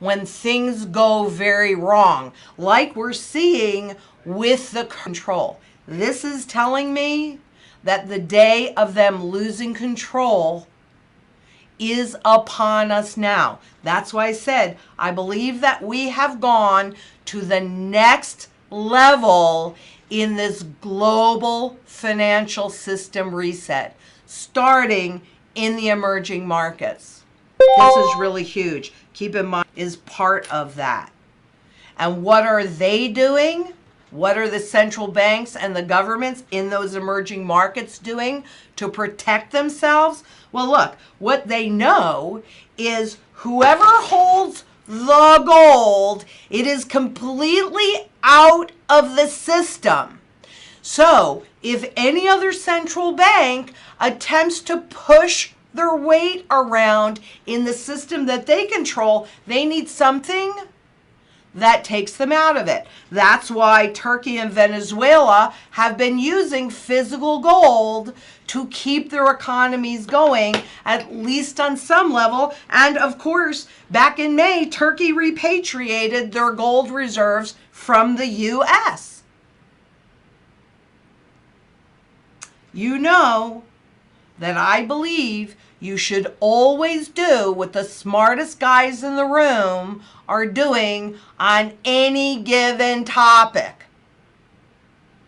when things go very wrong, like we're seeing with the control. This is telling me that the day of them losing control is upon us now. That's why I said I believe that we have gone to the next level in this global financial system reset, starting in the emerging markets. This is really huge. Keep in mind, is part of that. And what are they doing? What are the central banks and the governments in those emerging markets doing to protect themselves? Well, look, what they know is whoever holds the gold, it is completely out of the system. So if any other central bank attempts to push their weight around in the system that they control, they need something that takes them out of it. That's why Turkey and Venezuela have been using physical gold to keep their economies going, at least on some level. And of course, back in May, Turkey repatriated their gold reserves from the US. You know that I believe you should always do what the smartest guys in the room are doing on any given topic.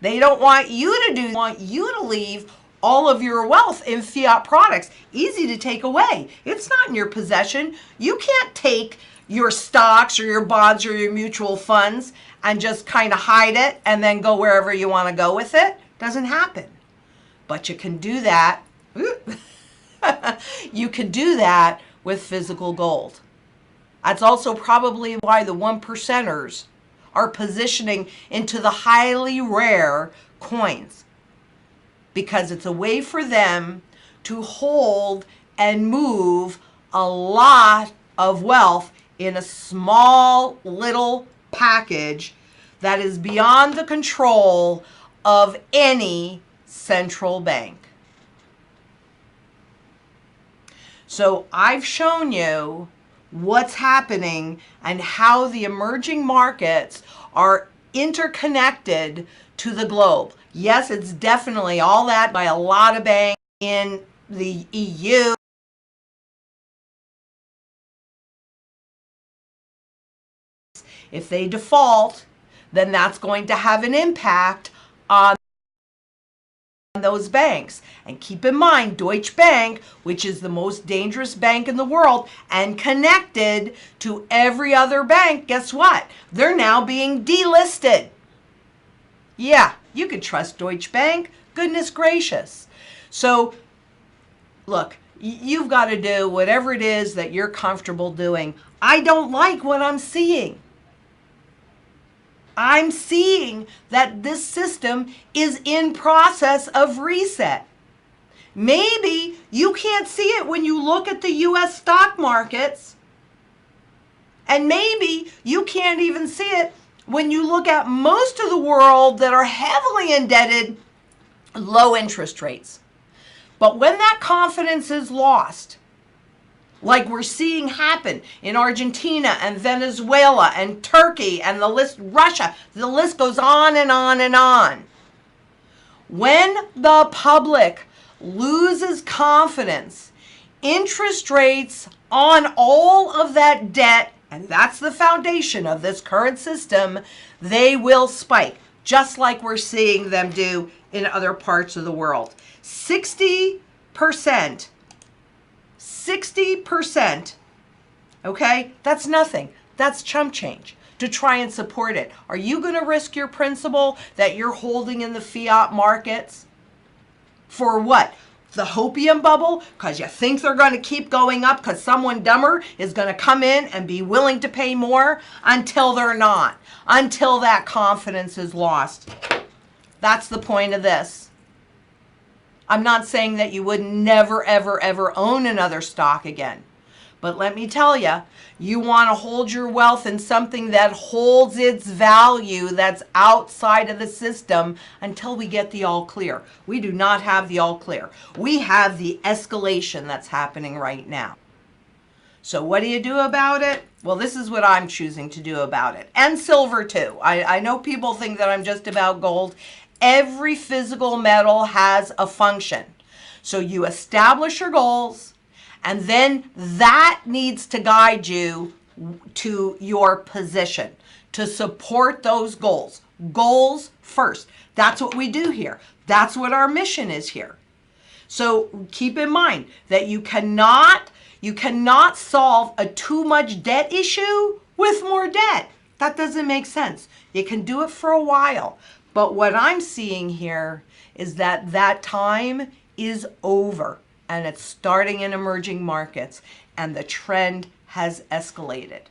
They don't want you to do, they want you to leave all of your wealth in fiat products. Easy to take away. It's not in your possession. You can't take your stocks or your bonds or your mutual funds and just kind of hide it and then go wherever you want to go with it. Doesn't happen. But you can do that. You could do that with physical gold. That's also probably why the 1%ers are positioning into the highly rare coins, because it's a way for them to hold and move a lot of wealth in a small little package that is beyond the control of any central bank. So I've shown you what's happening and how the emerging markets are interconnected to the globe. Yes, it's definitely all that by a lot of banks in the EU. If they default, then that's going to have an impact on those banks. And keep in mind, Deutsche Bank, which is the most dangerous bank in the world and connected to every other bank, guess what? They're now being delisted. Yeah, you could trust Deutsche Bank. Goodness gracious. So, look, you've got to do whatever it is that you're comfortable doing. I don't like what I'm seeing. I'm seeing that this system is in process of reset. Maybe you can't see it when you look at the US stock markets, and maybe you can't even see it when you look at most of the world that are heavily indebted, low interest rates. But when that confidence is lost, like we're seeing happen in Argentina and Venezuela and Turkey and the list, Russia, the list goes on and on and on. When the public loses confidence, interest rates on all of that debt, and that's the foundation of this current system, they will spike, just like we're seeing them do in other parts of the world. 60%, okay? That's nothing. That's chump change to try and support it. Are you going to risk your principal that you're holding in the fiat markets for what? The hopium bubble? Because you think they're going to keep going up because someone dumber is going to come in and be willing to pay more? Until they're not. Until that confidence is lost. That's the point of this. I'm not saying that you would never, ever, ever own another stock again. But let me tell you, you want to hold your wealth in something that holds its value that's outside of the system until we get the all clear. We do not have the all clear. We have the escalation that's happening right now. So what do you do about it? Well, this is what I'm choosing to do about it. And silver too. I know people think that I'm just about gold. Every physical metal has a function. So you establish your goals, and then that needs to guide you to your position to support those goals. Goals first. That's what we do here. That's what our mission is here. So keep in mind that you cannot solve a too much debt issue with more debt. That doesn't make sense. You can do it for a while. But what I'm seeing here is that that time is over, and it's starting in emerging markets, and the trend has escalated.